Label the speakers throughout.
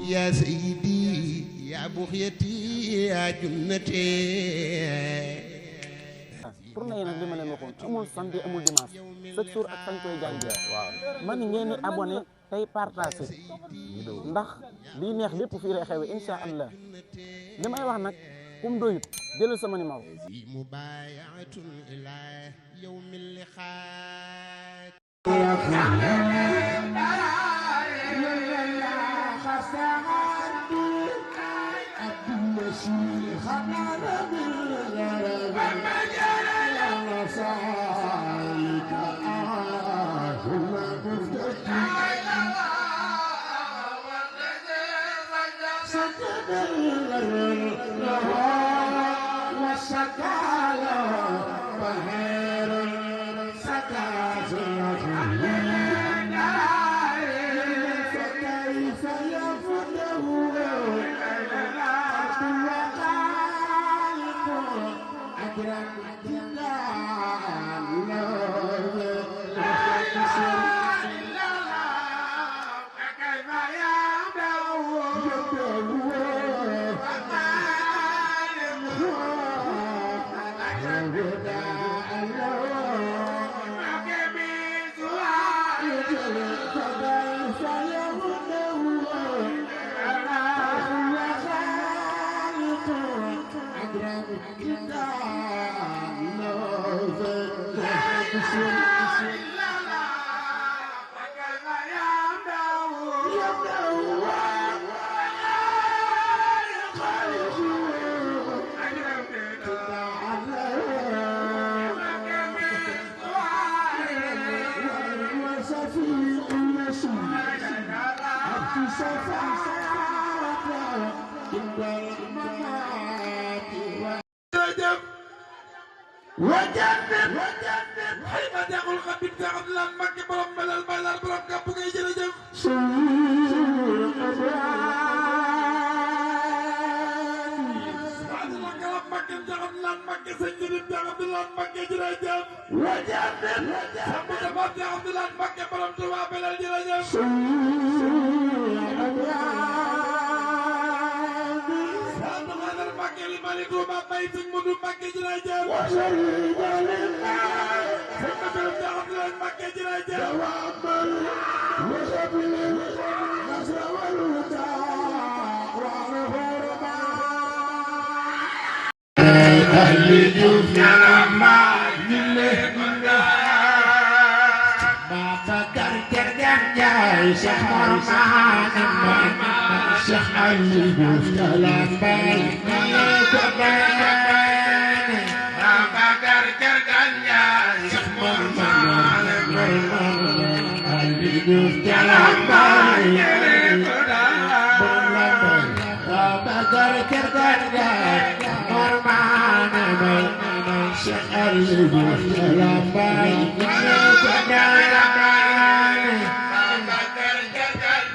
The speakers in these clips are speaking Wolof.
Speaker 1: يا سيدي يا بغيتي يا جنتي.
Speaker 2: tournée yi nag li ma leen waxoon amul samedi amul dimanche chaque jour ak fañ koy jàngee. waaw man ngeen di abonné tey partagé ndax liy neex lépp fii lay xewe incha allah li may wax nag kum doyut jëlal sama numéro.
Speaker 1: mubayatul ila yawmil liqaa.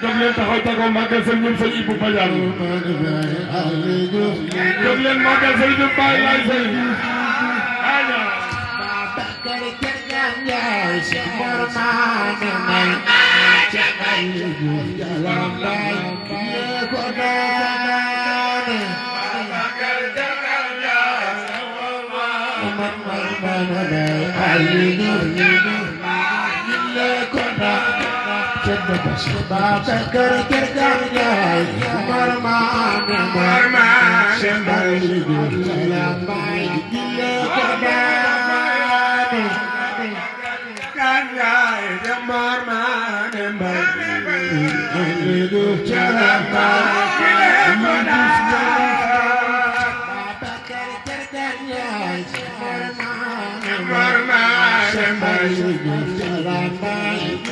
Speaker 3: jóg leen taxaw taxaw màggal sëñ ñun sëñ Ibou Badiane jóg leen màggal sëñ ñun Baye Laye sëñ aña
Speaker 1: Babakar Kergan Jai Marma Sembali Lambai Gile Kodani Kanjai Marma Nembali Alidu Jalambai Gile Kodani Babakar Kergan Jai Marma Sembali Lambai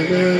Speaker 1: Wow.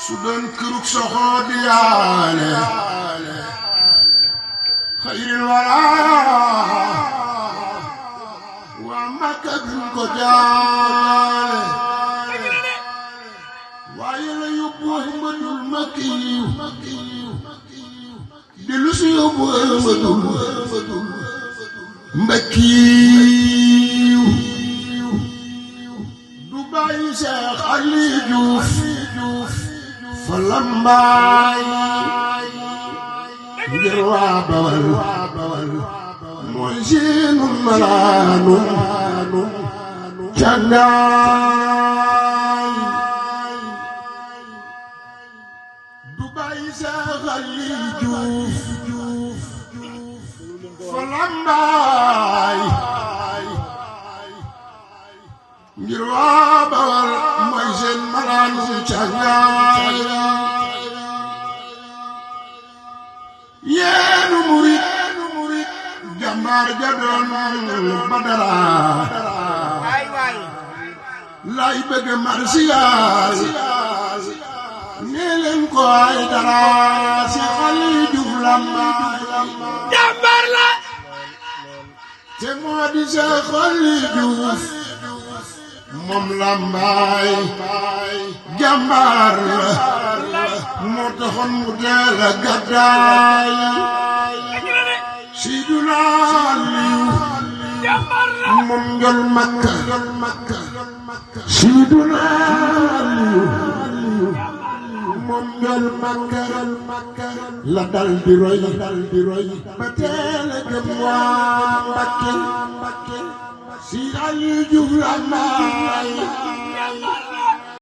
Speaker 1: Sudan këruk soxoo di yaale xayril wara waa Makka duñ ko jaale waaye la yóbbu Ahmadul Makkiyu dellu si yóbbu Ahmadul Makkiyu du bàyyi Seex Ali Juuf fa lambaay ngir waa Bawal mooy seenu malaanu cangaay du bàyyi Seex Ali Juuf fa lambaay ngir waa Bawal mooy seen malaanu cangaay yeenu murit jàmbaar ja doon Badara lay bëgg marsiyaal nee leen ko ay dara si xali Juuf Lambaay jàmbaar la te moo di sa xali Juuf moom Lambaay jàmbaar la moo taxoon mu teel a gàddaay Seydina Aliyu moom njol Makka Seydina Aliyu moom njol Makka la dal di roy ba teel a gëm waa Mbakke si Aliyu Juuf Lambaay